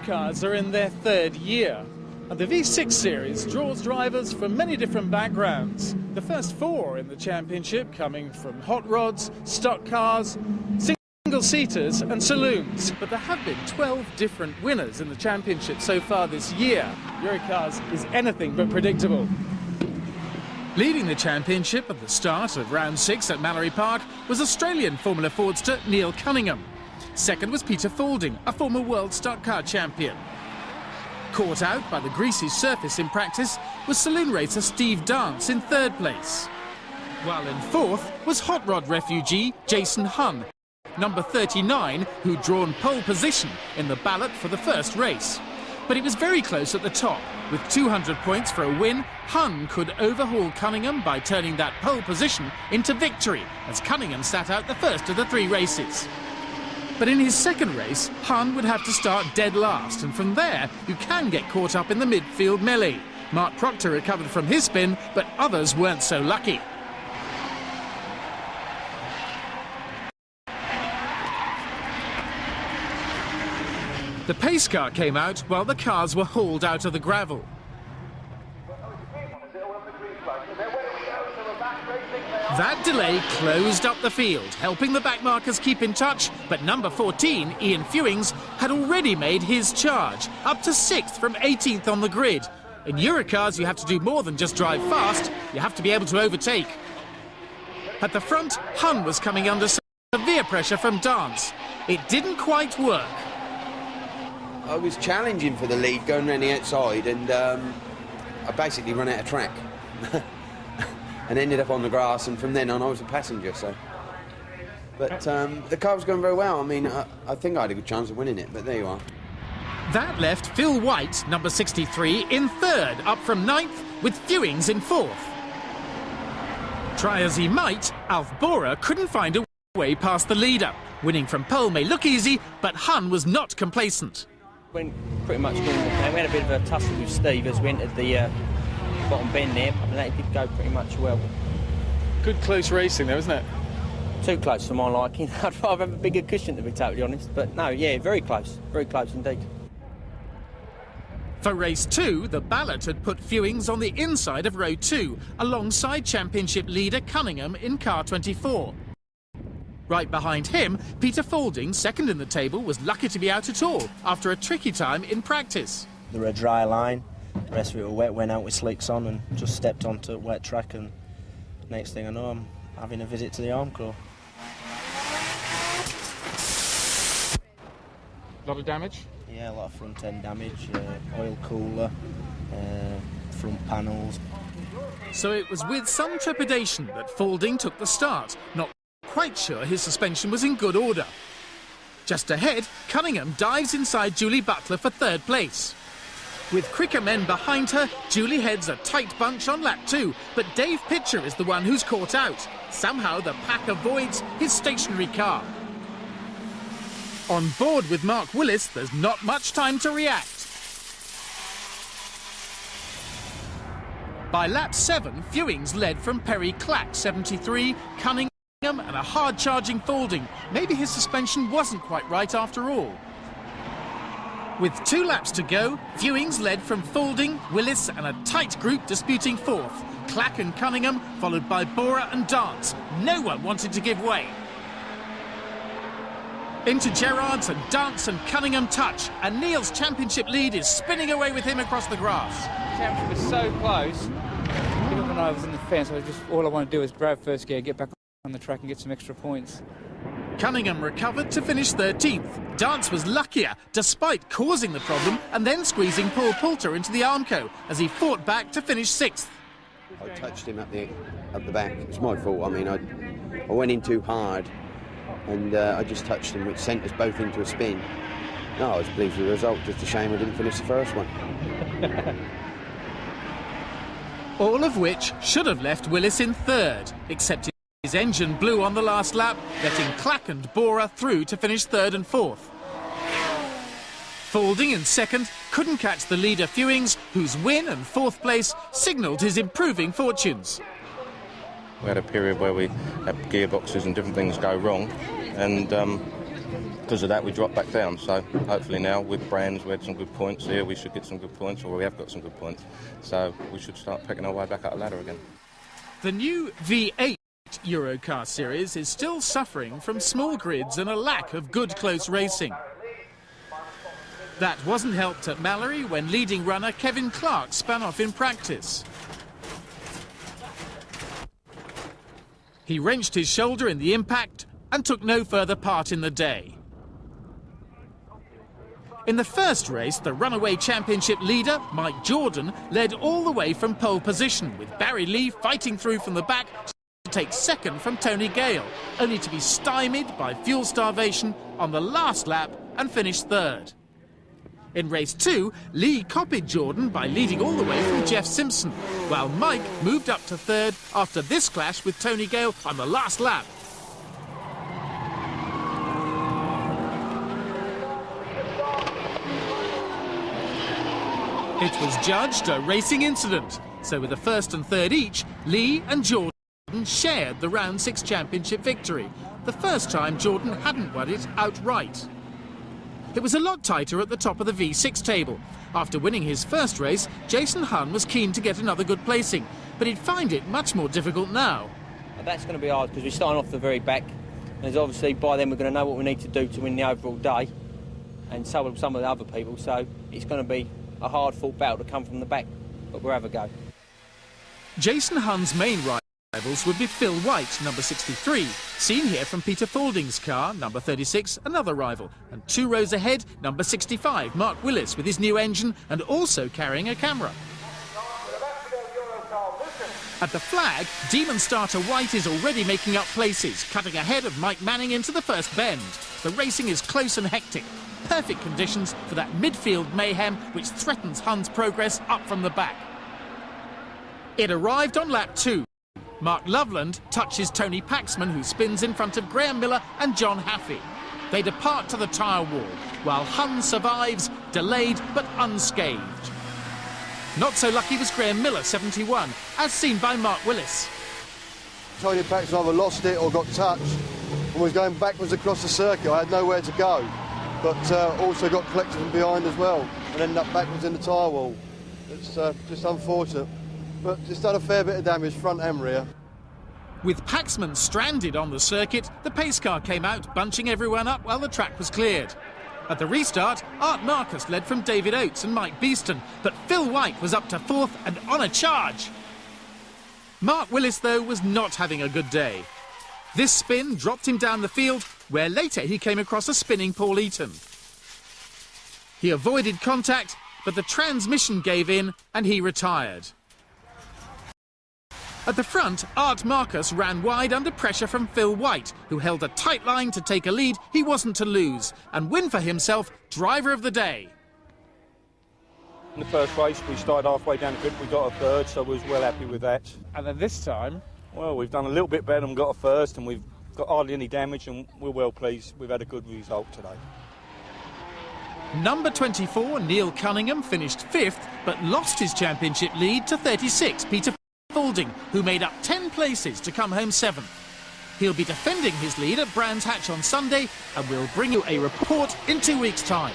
Eurocars are in their third year, and the V6 series draws drivers from many different backgrounds. The first four in the championship coming from hot rods, stock cars, single-seaters and saloons. But there have been 12 different winners in the championship so far this year. Eurocars is anything but predictable. Leading the championship at the start of round 6 at Mallory Park was Australian Formula Fordster Neil Cunningham. Second was Peter Faulding, a former world stock car champion. Caught out by the greasy surface in practice was saloon racer Steve Dance in third place. While in fourth was hot rod refugee Jason Hunn, number 39, who'd drawn pole position in the ballot for the first race. But it was very close at the top. With 200 points for a win, Hunn could overhaul Cunningham by turning that pole position into victory, as Cunningham sat out the first of the 3 races. But in his second race, Hunn would have to start dead last, and from there you can get caught up in the midfield melee. Mark Proctor recovered from his spin, but others weren't so lucky. The pace car came out while the cars were hauled out of the gravel. That delay closed up the field, helping the backmarkers keep in touch, but number 14, Ian Fewings, had already made his charge, up to 6th from 18th on the grid. In Eurocars, you have to do more than just drive fast, you have to be able to overtake. At the front, Hunn was coming under severe pressure from Dance. It didn't quite work. I was challenging for the lead going around the outside, and I basically ran out of track. And ended up on the grass, and from then on I was a passenger. But the car was going very well. I mean, I think I had a good chance of winning it, but there you are. That left Phil White, number 63, in third, up from 9th, with Fewings in 4th. Try as he might, Alf Bora couldn't find a way past the leader. Winning from pole may look easy, but Hunn was not complacent. Went pretty much good. We had a bit of a tussle with Steve as we entered the bottom bend there, and that did go pretty much well. Good close racing though, isn't it? Too close for my liking. I'd rather have a bigger cushion, to be totally honest. But no, yeah, very close indeed. For race 2, the ballot had put Fewings on the inside of row 2, alongside championship leader Cunningham in car 24. Right behind him, Peter Faulding, second in the table, was lucky to be out at all after a tricky time in practice. There were a dry line. The rest of it were wet, went out with slicks on and just stepped onto a wet track, and next thing I know I'm having a visit to the Armco. A lot of damage? Yeah, a lot of front end damage, oil cooler, front panels. So it was with some trepidation that Faulding took the start, not quite sure his suspension was in good order. Just ahead, Cunningham dives inside Julie Butler for third place. With quicker men behind her, Julie heads a tight bunch on lap 2, but Dave Pitcher is the one who's caught out. Somehow the pack avoids his stationary car. On board with Mark Willis, there's not much time to react. By lap 7, Fewings led from Perry Clack, 73, Cunningham and a hard-charging Faulding. Maybe his suspension wasn't quite right after all. With 2 laps to go, Fewings led from Faulding, Willis and a tight group disputing 4th. Clack and Cunningham, followed by Bora and Dance. No one wanted to give way. Into Gerards, and Dance and Cunningham touch, and Neil's championship lead is spinning away with him across the grass. The championship was so close. Even when I was in the fence, all I want to do is grab first gear, get back on the track and get some extra points. Cunningham recovered to finish 13th. Dance was luckier, despite causing the problem and then squeezing Paul Poulter into the Armco as he fought back to finish 6th. I touched him up the back. It was my fault. I mean, I went in too hard, and I just touched him, which sent us both into a spin. No, I was pleased with the result. Just a shame I didn't finish the first one. All of which should have left Willis in 3rd, except his engine blew on the last lap, letting Clack and Bora through to finish 3rd and 4th. Faulding in 2nd couldn't catch the leader Fewings, whose win and 4th place signalled his improving fortunes. We had a period where we had gearboxes and different things go wrong, and because of that we dropped back down. So hopefully now with Brands we had some good points here, we should get some good points, or we have got some good points. So we should start picking our way back up the ladder again. The new V8 Eurocar series is still suffering from small grids and a lack of good close racing. That wasn't helped at Mallory when leading runner Kevin Clark spun off in practice. He wrenched his shoulder in the impact and took no further part in the day. In the first race, the runaway championship leader, Mike Jordan, led all the way from pole position, with Barry Lee fighting through from the back to take second from Tony Gale, only to be stymied by fuel starvation on the last lap and finish third. In race 2, Lee copied Jordan by leading all the way from Jeff Simpson, while Mike moved up to third after this clash with Tony Gale on the last lap. It was judged a racing incident, so with a first and third each, Lee and Jordan shared the Round 6 Championship victory, the first time Jordan hadn't won it outright. It was a lot tighter at the top of the V6 table. After winning his first race, Jason Hunn was keen to get another good placing, but he'd find it much more difficult now. That's going to be hard because we're starting off the very back, and obviously by then we're going to know what we need to do to win the overall day, and so will some of the other people, so it's going to be a hard-fought battle to come from the back, but we'll have a go. Jason Hunn's main rivals would be Phil White, number 63, seen here from Peter Faulding's car, number 36, another rival, and 2 rows ahead, number 65, Mark Willis, with his new engine and also carrying a camera. At the flag, Demon starter White is already making up places, cutting ahead of Mike Manning into the first bend. The racing is close and hectic. Perfect conditions for that midfield mayhem which threatens Hunn's progress up from the back. It arrived on lap 2. Mark Loveland touches Tony Paxman, who spins in front of Graham Miller and John Haffey. They depart to the tyre wall, while Hunn survives, delayed but unscathed. Not so lucky was Graham Miller, 71, as seen by Mark Willis. Tony Paxman either lost it or got touched and was going backwards across the circuit. I had nowhere to go, but also got collected from behind as well and ended up backwards in the tyre wall. It's just unfortunate, but it's done a fair bit of damage front and rear. With Paxman stranded on the circuit, the pace car came out, bunching everyone up while the track was cleared. At the restart, Art Marcus led from David Oates and Mike Beeston, but Phil White was up to 4th and on a charge. Mark Willis, though, was not having a good day. This spin dropped him down the field, where later he came across a spinning Paul Eaton. He avoided contact, but the transmission gave in and he retired. At the front, Art Marcus ran wide under pressure from Phil White, who held a tight line to take a lead he wasn't to lose, and win for himself driver of the day. In the first race, we started halfway down the grid, we got a third, so we was well happy with that. And then this time? Well, we've done a little bit better and got a first, and we've got hardly any damage, and we're well pleased. We've had a good result today. Number 24, Neil Cunningham, finished 5th, but lost his championship lead to 36, Peter Faulding, who made up 10 places to come home 7th. He'll be defending his lead at Brands Hatch on Sunday, and we'll bring you a report in 2 weeks' time.